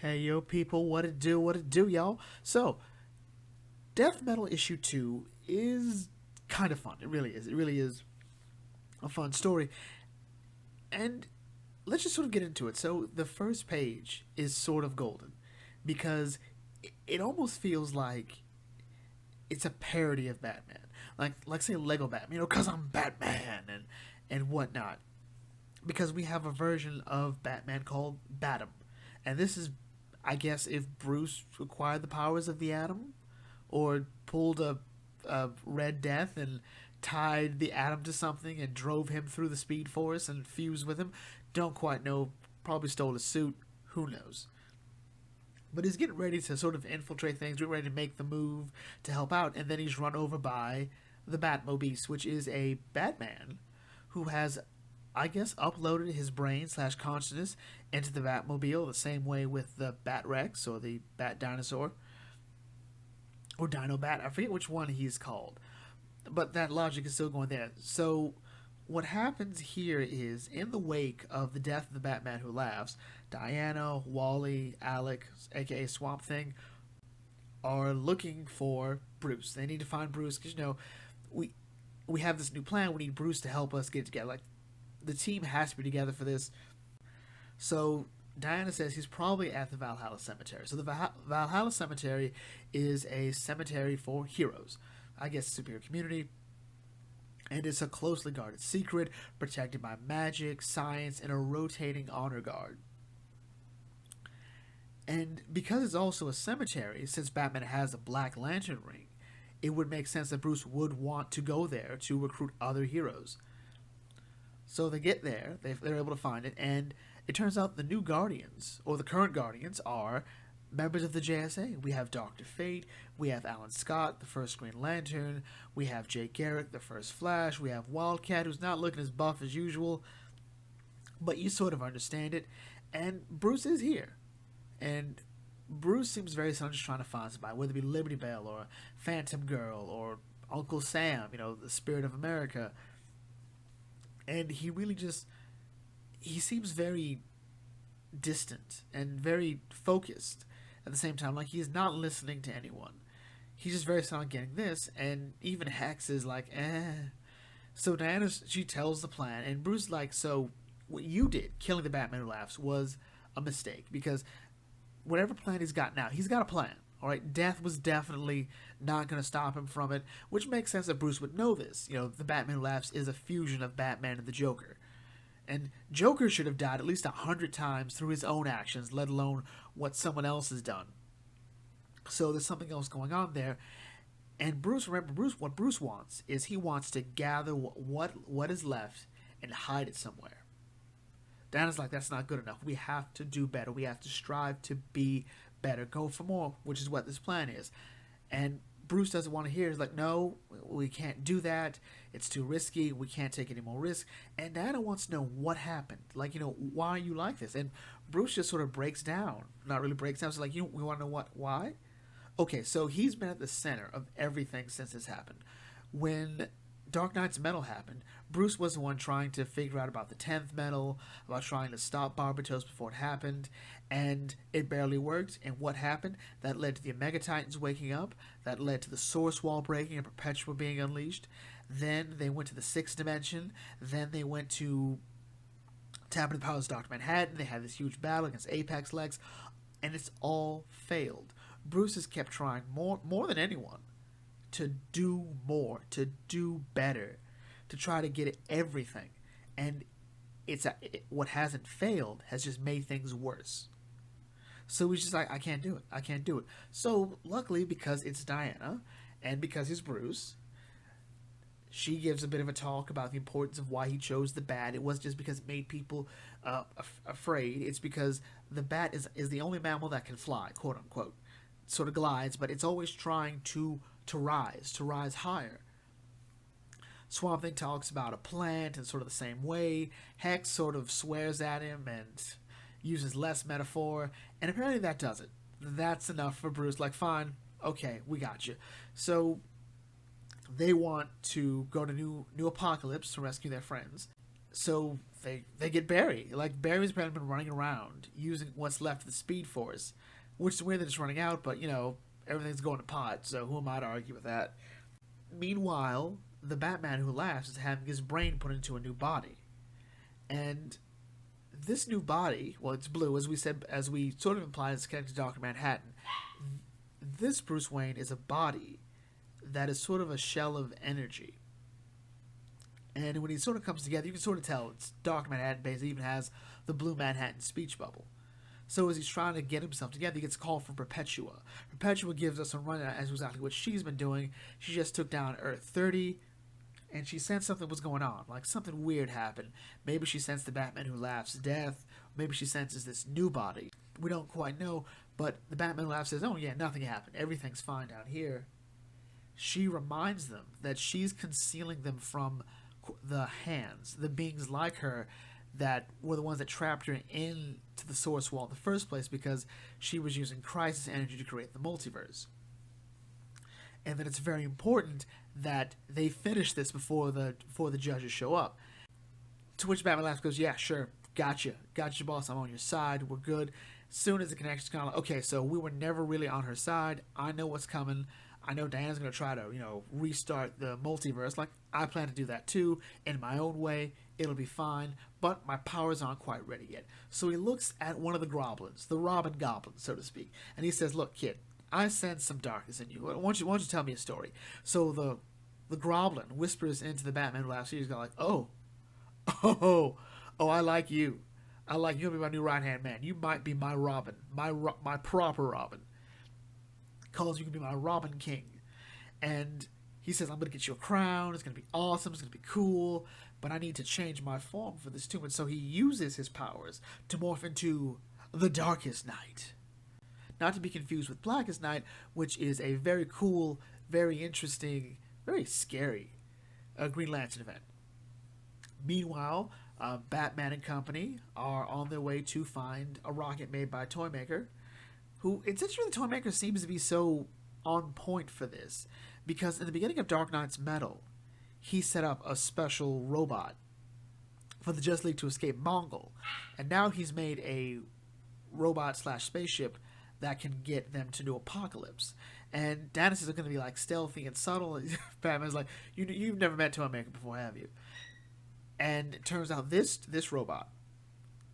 Hey yo people, what it do, y'all? So, Death Metal issue 2 is kind of fun. It really is. It really is a fun story. And let's just sort of get into it. So, the first page is sort of golden because it almost feels like it's a parody of Batman. Like say Lego Batman, cuz I'm Batman and whatnot. Because we have a version of Batman called Batum. And this is, I guess, if Bruce acquired the powers of the Atom, or pulled a Red Death and tied the Atom to something and drove him through the Speed Force and fused with him. Don't quite know. Probably stole his suit. Who knows? But he's getting ready to sort of infiltrate things, getting ready to make the move to help out, and then he's run over by the Batmobile, which is a Batman who has, I guess, uploaded his brain slash consciousness into the Batmobile the same way with the Bat Rex or the Bat Dinosaur or Dino Bat. I forget which one he's called, but that logic is still going there. So what happens here is, in the wake of the death of the Batman Who Laughs, Diana, Wally, Alec, aka Swamp Thing, are looking for Bruce. They need to find Bruce because we we have this new plan. We need Bruce to help us get it together. Like, the team has to be together for this. So Diana says he's probably at the Valhalla Cemetery. So the Valhalla Cemetery is a cemetery for heroes. I guess superior community. And it's a closely guarded secret, protected by magic, science, and a rotating honor guard. And because it's also a cemetery, since Batman has a Black Lantern ring, it would make sense that Bruce would want to go there to recruit other heroes. So they get there, they're able to find it, and it turns out the new Guardians, or the current Guardians, are members of the JSA. We have Dr. Fate, we have Alan Scott, the first Green Lantern, we have Jake Garrick, the first Flash, we have Wildcat, who's not looking as buff as usual, but you sort of understand it, and Bruce is here. And Bruce seems very someone just trying to find somebody, whether it be Liberty Bell or Phantom Girl or Uncle Sam, the Spirit of America. And he really just, he seems very distant and very focused at the same time. Like, he's not listening to anyone. He's just very sound getting this, and even Hex is like, eh. So Diana, she tells the plan, and Bruce is like, so what you did, killing the Batman Who Laughs, was a mistake, because whatever plan he's got now, he's got a plan. All right, death was definitely not going to stop him from it, which makes sense that Bruce would know this. The Batman Who Laughs is a fusion of Batman and the Joker. And Joker should have died at least 100 times through his own actions, let alone what someone else has done. So there's something else going on there. And what Bruce wants is he wants to gather what is left and hide it somewhere. Diana's like, that's not good enough. We have to do better. We have to strive to be better. Go for more, which is what this plan is. And Bruce doesn't want to hear it. He's like, no, we can't do that. It's too risky. We can't take any more risk. And Diana wants to know what happened. Like, why are you like this? And Bruce just sort of breaks down. Not really breaks down. So like, we want to know why? Okay, so he's been at the center of everything since this happened. When Dark Knight's Metal happened, Bruce was the one trying to figure out about the 10th metal, about trying to stop Barbatos before it happened, and it barely worked. And what happened? That led to the Omega Titans waking up, that led to the Source Wall breaking and Perpetua being unleashed. Then they went to the 6th dimension, then they went to tap into the powers of Dr. Manhattan, they had this huge battle against Apex Lex, and it's all failed. Bruce has kept trying more than anyone to do more, to do better, to try to get everything. And what hasn't failed has just made things worse. So he's just like, I can't do it. I can't do it. So luckily, because it's Diana and because he's Bruce, she gives a bit of a talk about the importance of why he chose the bat. It wasn't just because it made people afraid. It's because the bat is the only mammal that can fly, quote unquote. It sort of glides, but it's always trying to rise higher. Swamp Thing talks about a plant in sort of the same way. Hex sort of swears at him and uses less metaphor, and apparently that does it. That's enough for Bruce. Like, fine, okay, we got you. So they want to go to New Apocalypse to rescue their friends. So they get Barry. Like, Barry's apparently been running around using what's left of the Speed Force, which is weird that it's running out, but everything's going to pot, so who am I to argue with that? Meanwhile, the Batman who laughs is having his brain put into a new body. And this new body, well, it's blue, as we said, as we sort of implied, it's connected to Dr. Manhattan. This Bruce Wayne is a body that is sort of a shell of energy. And when he sort of comes together, you can sort of tell it's Dr. Manhattan based. It even has the blue Manhattan speech bubble. So as he's trying to get himself together, he gets a call from Perpetua. Perpetua gives us a rundown as to exactly what she's been doing. She just took down Earth 30, and she sensed something was going on. Like, something weird happened. Maybe she sensed the Batman who laughs death. Maybe she senses this new body. We don't quite know, but the Batman who laughs says, oh yeah, nothing happened. Everything's fine down here. She reminds them that she's concealing them from the Hands, the beings like her that were the ones that trapped her into the Source Wall in the first place, because she was using Crisis energy to create the multiverse. And that it's very important that they finish this before the judges show up. To which Batman laughs, goes, yeah, sure, gotcha, boss, I'm on your side, we're good. As soon as the connection's kind of like, okay, so we were never really on her side, I know what's coming, I know Diana's going to try to, restart the multiverse. Like, I plan to do that too, in my own way. It'll be fine, but my powers aren't quite ready yet. So he looks at one of the goblins, the Robin Goblin, so to speak, and he says, look, kid, I sense some darkness in you. Why don't you tell me a story? So the Goblin whispers into the Batman who laughs. He's got like, oh, I like you. I like you to be my new right-hand man. You might be my Robin, my proper Robin. Calls you can be my Robin King. And he says, I'm going to get you a crown. It's going to be awesome. It's going to be cool. But I need to change my form for this too. And so he uses his powers to morph into the Darkest Night. Not to be confused with Blackest Night, which is a very cool, very interesting, very scary Green Lantern event. Meanwhile, Batman and company are on their way to find a rocket made by Toymaker, who, it's interesting the Toymaker seems to be so on point for this, because in the beginning of Dark Knight's Metal, he set up a special robot for the Justice League to escape Mongol, and now he's made a robot/spaceship that can get them to New Apocalypse. And Dennis is going to be like stealthy and subtle. Batman's like, you've never met Toymaker before, have you? And it turns out this robot,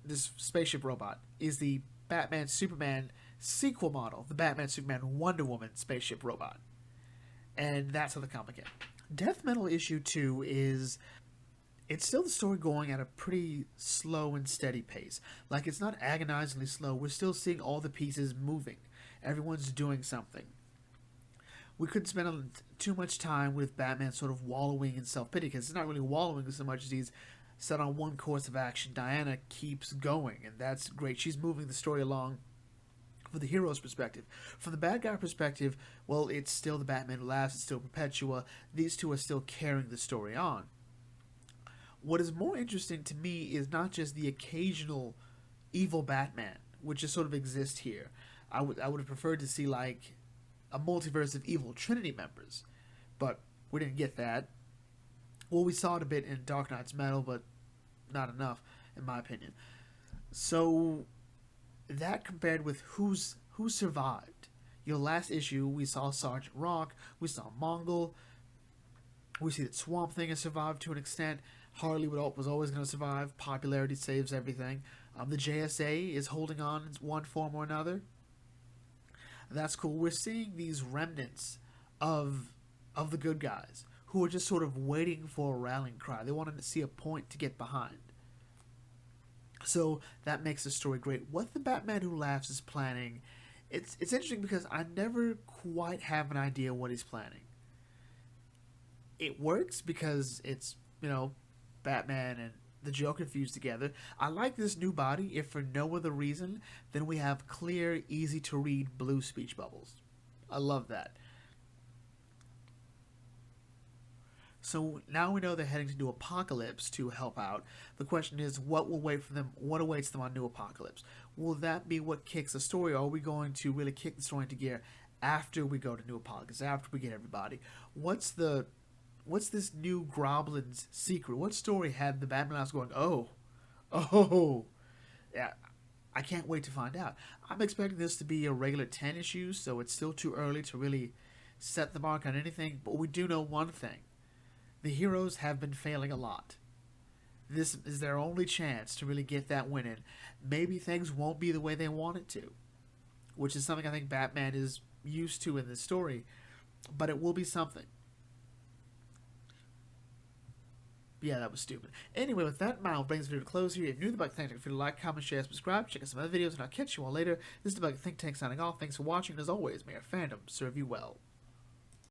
this spaceship robot, is the Batman Superman sequel model, the Batman Superman Wonder Woman spaceship robot. And that's how the comic ends. Death Metal issue 2 is, it's still the story going at a pretty slow and steady pace. Like, it's not agonizingly slow. We're still seeing all the pieces moving. Everyone's doing something. We couldn't spend too much time with Batman sort of wallowing in self-pity, because it's not really wallowing so much as he's set on one course of action. Diana keeps going, and that's great. She's moving the story along from the hero's perspective. From the bad guy perspective, well, it's still the Batman who laughs, it's still Perpetua. These two are still carrying the story on. What is more interesting to me is not just the occasional evil Batman, which just sort of exists here. I would have preferred to see, like, a multiverse of evil Trinity members, but we didn't get that. Well, we saw it a bit in Dark Knight's Metal, but not enough, in my opinion. So that compared with who survived. Last issue, we saw Sergeant Rock, we saw Mongol, we see that Swamp Thing has survived to an extent. Harley was always going to survive. Popularity saves everything. The JSA is holding on in one form or another. That's cool. We're seeing these remnants of the good guys who are just sort of waiting for a rallying cry. They wanted to see a point to get behind. So that makes the story great. What the Batman Who Laughs is planning, it's interesting because I never quite have an idea what he's planning. It works because it's, Batman and the Joker fused together. I like this new body, if for no other reason than we have clear, easy-to-read blue speech bubbles. I love that. So now we know they're heading to New Apocalypse to help out. The question is, what will wait for them? What awaits them on New Apocalypse? Will that be what kicks the story, or are we going to really kick the story into gear after we go to New Apocalypse, after we get everybody? What's the what's this new Groblin's secret? What story had the Batman house going, oh, yeah, I can't wait to find out. I'm expecting this to be a regular 10 issues, so it's still too early to really set the mark on anything, but we do know one thing. The heroes have been failing a lot. This is their only chance to really get that win in. Maybe things won't be the way they want it to, which is something I think Batman is used to in this story, but it will be something. Yeah, that was stupid. Anyway, with that, Mal brings the video to close here. If you're new to the Bug Think Tank, feel free to like, comment, share, subscribe, check out some other videos, and I'll catch you all later. This is the Bug Think Tank signing off. Thanks for watching, and as always, may our fandom serve you well.